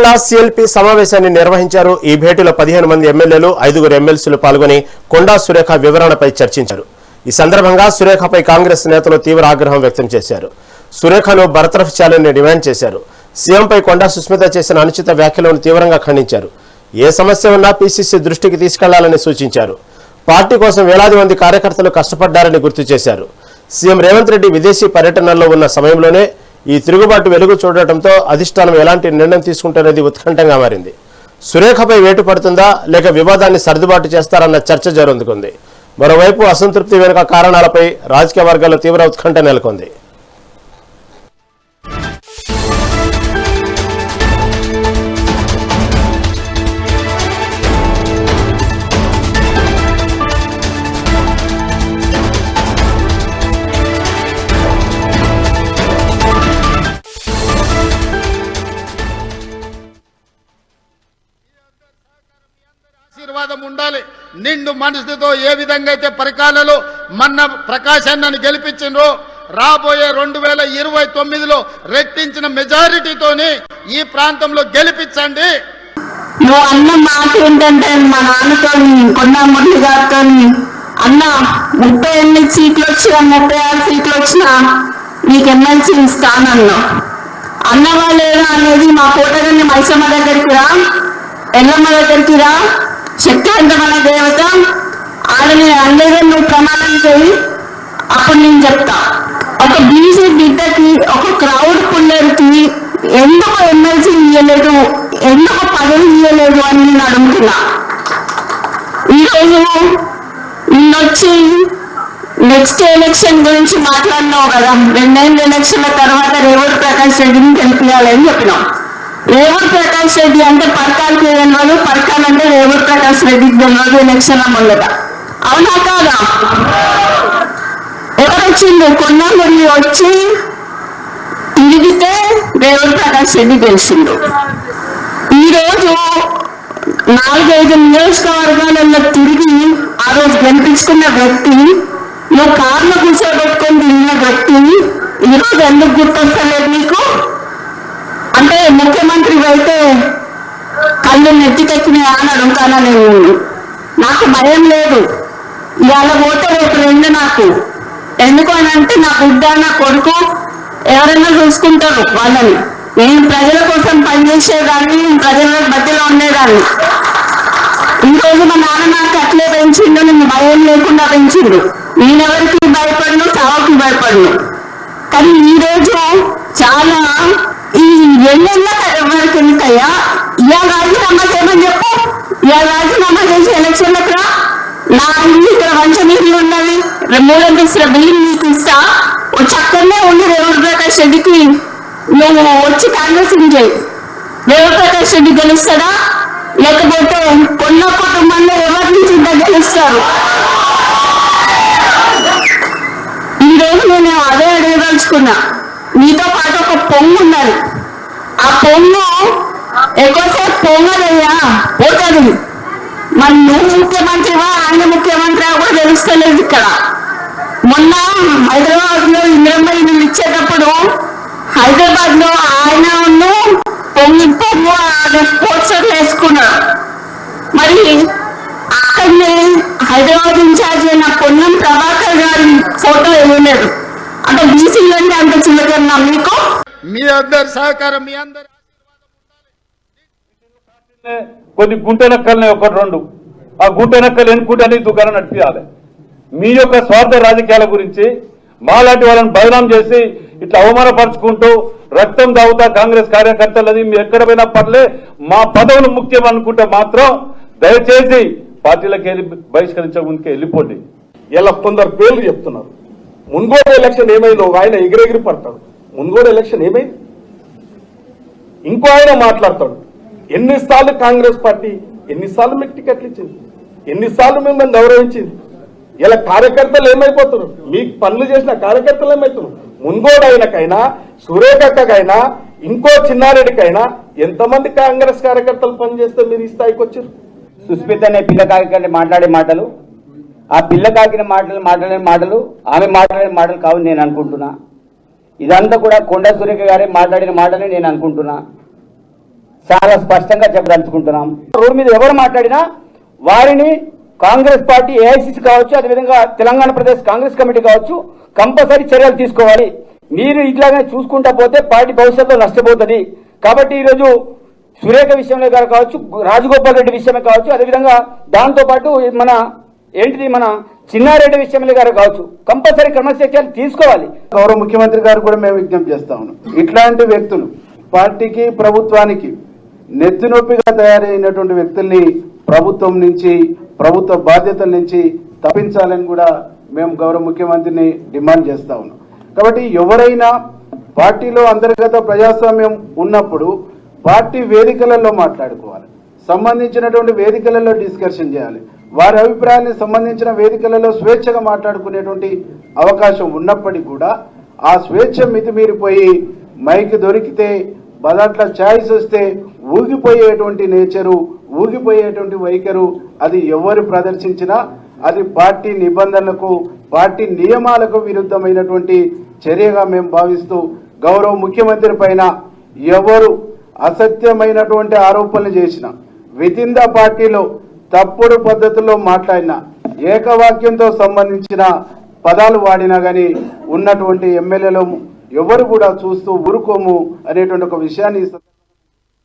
కొండా CLP సమావేశాన్ని నిర్వహించారు. ఈ భేటీలో 15 మంది ఎమ్మెల్యేలు, 5 ఎమ్మెల్సీలు పాల్గొని కొండా సురేఖ వివరణపై చర్చించారు. ఈ సందర్భంగా సురేఖపై కాంగ్రెస్ నేతలు తీవ్ర ఆగ్రహం వ్యక్తం చేశారు. సురేఖను బర్తరఫ్ చేయాలని డిమాండ్ చేశారు. సీఎంపై కొండా సుస్మిత చేసిన అనుచిత వ్యాఖ్యలను తీవ్రంగా ఖండించారు. ఏ సమస్య ఉన్నా పీసీసీ దృష్టికి తీసుకెళ్లాలని సూచించారు. పార్టీ కోసం వేలాది మంది కార్యకర్తలు కష్టపడ్డారని గుర్తు చేశారు. సీఎం రేవంత్ రెడ్డి విదేశీ పర్యటనలో ఉన్న సమయంలోనే ఈ తిరుగుబాటు వెలుగు చూడటంతో అధిష్టానం ఎలాంటి నిర్ణయం తీసుకుంటున్నది ఉత్కంఠంగా మారింది. సురేఖపై వేటు పడుతుందా లేక వివాదాన్ని సర్దుబాటు చేస్తారన్న చర్చ జరుగుతుంది. మరోవైపు అసంతృప్తి వెనుక కారణాలపై రాజకీయ వర్గాల్లో తీవ్ర ఉత్కంఠ నెలకొంది. ఆశీర్వాదం ఉండాలి. నిండు మనసుతో ఏ విధంగా అయితే పరికాలలో మన్న ప్రకాశాన్ని గెలిపించిండ్రో రాబోయే 2029లో రెట్టించిన మెజారిటీతోని ఈ ప్రాంతంలో గెలిపించండి. నువ్వు అన్న మాట ఏంటంటే మా నాన్నతో కొండా మురళి గారితో అన్న 38 సీట్లు వచ్చినా 36 సీట్లు వచ్చినా నీకు ఎమ్మెల్సీ ఇస్తానన్నా అన్నవా లేదా అనేది మా కోటగల్లి మైసమ్మ దగ్గరికి రా, ఎల్లమ్మ దగ్గరికి రా, శక్తివంతమైన దేవత ఆడని అందరూ నువ్వు ప్రమాణం చేయి, అప్పుడు నేను చెప్తా. ఒక బీసీ బిడ్డకి ఒక క్రౌడ్ పుల్లర్కి ఎందుకు ఎమ్మెల్సీ ఇవ్వలేదు, ఎందుకు పదవి ఇవ్వలేదు అని నేను అడుగుతున్నా. ఈరోజు నిన్నొచ్చి నెక్స్ట్ ఎలక్షన్ గురించి మాట్లాడినావు కదా, 2 ఎలక్షన్ల తర్వాత రేవంత్ ప్రకాష్ రెడ్డిని గెలిపించాలని చెప్పినాం. రేవంత్ ప్రకాష్ రెడ్డి అంటే పరకాలకి తెలియదు, పరకాలంటే రేవంత్ ప్రకాష్ రెడ్డికి తెలియదు ఎలక్షన్ మొదట. అవునా కాదా? ఎవరొచ్చింది? కొండా మురళి వచ్చి తిరిగితే రేవంత్ ప్రకాష్ రెడ్డి గెలిచిండు. ఈరోజు 4-5 నియోజకవర్గాలలో తిరిగి ఆ రోజు గెలిపించుకున్న వ్యక్తి, నువ్వు కార్లో కూర్చోబెట్టుకొని తిరిగిన వ్యక్తి ఈరోజు ఎందుకు గుర్తొస్తలేదు నీకు? అంటే ముఖ్యమంత్రి అయితే కళ్ళు నెత్తికెక్కినాయా అని అడుగుతానా నేను. నాకు భయం లేదు. ఇవాళ పోతే రేపు 2 నాకు. ఎందుకు అని అంటే నా బిడ్డ నా కొడుకు ఎవరైనా చూసుకుంటారు వాళ్ళని. నేను ప్రజల కోసం పనిచేసేదాన్ని, ప్రజల మధ్యలో ఉండేదాన్ని. ఈరోజు మా నాన్న నాకు అట్లే పెంచిండు, నేను భయం లేకుండా పెంచిండు. నేనెవరికి భయపడను, చావుకి భయపడను. కానీ ఈరోజు చాలా ఈ 2 నెలల వరకు ఎందుకయ్యా ఇవాళ రాజీనామా చేయమని చెప్పు. ఇవాళ రాజీనామా చేసి ఎలక్షన్లకు రా. నా ఇల్లు ఇక్కడ వంచనీళ్ళు ఉన్నది, 3 అంతస్తుల బిల్డింగ్ నీకు ఇస్తా. వచ్చి అక్కడనే ఉండి రేవంత్ ప్రకాష్ రెడ్డికి నువ్వు వచ్చి కాంగ్రెస్ చేయి. రేవంత్ ప్రకాష్ రెడ్డి గెలుస్తాడా లేకపోతే కొన్న కుటుంబంలో ఎవరి నుంచి గెలుస్తారు? ఈరోజు నేను అదే అడగదలుచుకున్నా. నీతో పాటు ఒక పొంగు ఉన్నది. ఆ పొంగు ఎక్కువసేపు పొంగదయ్యా, పోతుంది. మరి నువ్వు ముఖ్యమంత్రివా ఆయన ముఖ్యమంత్రి కూడా తెలుస్తలేదు. ఇక్కడ మొన్న హైదరాబాద్ లో ఇంద్రమ్మ ఇల్లు ఇచ్చేటప్పుడు హైదరాబాద్ లో ఆయన పొంగు పోస్టర్లు వేసుకున్నాడు. మరి అక్కడనే హైదరాబాద్ ఇన్ఛార్జ్ అయిన పొన్నం ప్రభాకర్ గారి ఫోటో ఇవ్వలేదు. అంటే బీసీలంటే అంత చిన్నకన్నా మీకు మీ అందరి సహకారం, మీ అందరి కొన్ని గుంటెనక్కల్ని 1-2 ఆ గుంటెనక్కలు ఎన్నుకుంటే దుకాణం నడిపించాలి. మీ యొక్క స్వార్థ రాజకీయాల గురించి మాలాంటి వాళ్ళని బదనాం చేసి ఇట్లా అవమానపరుచుకుంటూ రక్తం దాగుతా కాంగ్రెస్ కార్యకర్తలది మీరు ఎక్కడ పోయినా పర్లే, మా పదవులు ముఖ్యం అనుకుంటే మాత్రం దయచేసి పార్టీలకు వెళ్ళి బహిష్కరించకుండా వెళ్ళిపోండి. ఇలా కొందరు పేర్లు చెప్తున్నారు. మున్గోడు ఎలక్షన్ ఏమైందో ఆయన ఎగిరెగిరి పడతాడు. మున్గోడు ఎలక్షన్ ఏమైంది? ఇంకో ఆయన మాట్లాడతాడు. ఎన్నిసార్లు కాంగ్రెస్ పార్టీ ఎన్నిసార్లు మీకు టికెట్లు ఇచ్చింది, ఎన్నిసార్లు మిమ్మల్ని గౌరవించింది. ఇలా కార్యకర్తలు ఏమైపోతున్నారు? మీకు పనులు చేసిన కార్యకర్తలు ఏమవుతున్నారు? మున్గోడు అయినకైనా, సురేఖకైనా, ఇంకో చిన్నారెడ్డికైనా ఎంతమంది కాంగ్రెస్ కార్యకర్తలు పనిచేస్తే మీరు ఈ స్థాయికి వచ్చారు? సుస్మిత అనే పిల్ల కాకి మాట్లాడే మాటలు, ఆ పిల్ల కాకిన మాట్లాడిన మాటలు ఆమె మాట్లాడిన మాటలు కావు నేను అనుకుంటున్నా. ఇదంతా కూడా కొండా సురేఖ గారే మాట్లాడిన మాటలే నేను అనుకుంటున్నా. చాలా స్పష్టంగా చెప్పదలుచుకుంటున్నాం. రోడ్డు మీద ఎవరు మాట్లాడినా వారిని కాంగ్రెస్ పార్టీ ఏఐసిసి కావచ్చు, అదేవిధంగా తెలంగాణ ప్రదేశ్ కాంగ్రెస్ కమిటీ కావచ్చు, కంపల్సరీ చర్యలు తీసుకోవాలి. మీరు ఇట్లానే చూసుకుంటా పోతే పార్టీ భవిష్యత్తులో నష్టపోతుంది. కాబట్టి ఈరోజు సురేఖ విషయంలో కావచ్చు, రాజగోపాల్ రెడ్డి విషయమే కావచ్చు, అదేవిధంగా దాంతోపాటు మన చిన్నారెడ్డి విషయంలో గారు కావచ్చు, కంపల్సరీ క్రమశిక్షణలు తీసుకోవాలి. గౌరవ ముఖ్యమంత్రి గారు కూడా మేము విజ్ఞప్తి చేస్తా ఉన్నాం. ఇట్లాంటి వ్యక్తులు పార్టీకి ప్రభుత్వానికి నెత్తినొప్పిగా తయారైనటువంటి వ్యక్తుల్ని ప్రభుత్వం నుంచి, ప్రభుత్వ బాధ్యతల నుంచి తప్పించాలని కూడా మేము గౌరవ ముఖ్యమంత్రిని డిమాండ్ చేస్తా ఉన్నాం. కాబట్టి ఎవరైనా పార్టీలో అంతర్గత ప్రజాస్వామ్యం ఉన్నప్పుడు పార్టీ వేదికలలో మాట్లాడుకోవాలి, సంబంధించినటువంటి వేదికలలో డిస్కషన్ చేయాలి. వారి అభిప్రాయానికి సంబంధించిన వేదికలలో స్వేచ్ఛగా మాట్లాడుకునేటువంటి అవకాశం ఉన్నప్పటికీ కూడా ఆ స్వేచ్ఛ మితిమీరిపోయి మైక్ దొరికితే బదాట్ల ఛాయిస్ వస్తే ఊగిపోయేటువంటి నేచరు, ఊగిపోయేటువంటి వైఖరు అది ఎవరు ప్రదర్శించినా అది పార్టీ నిబంధనలకు, పార్టీ నియమాలకు విరుద్ధమైనటువంటి చర్యగా మేము భావిస్తూ గౌరవ ముఖ్యమంత్రి పైన ఎవరు అసత్యమైనటువంటి ఆరోపణలు చేసినా, వితిన్ ద పార్టీలో తప్పుడు పద్ధతుల్లో మాట్లాడినా, ఏకవాక్యంతో సంబంధించిన పదాలు వాడినా కానీ ఉన్నటువంటి ఎమ్మెల్యేలు ఎవరు కూడా చూస్తూ ఊరుకోము అనేటువంటి ఒక విషయాన్ని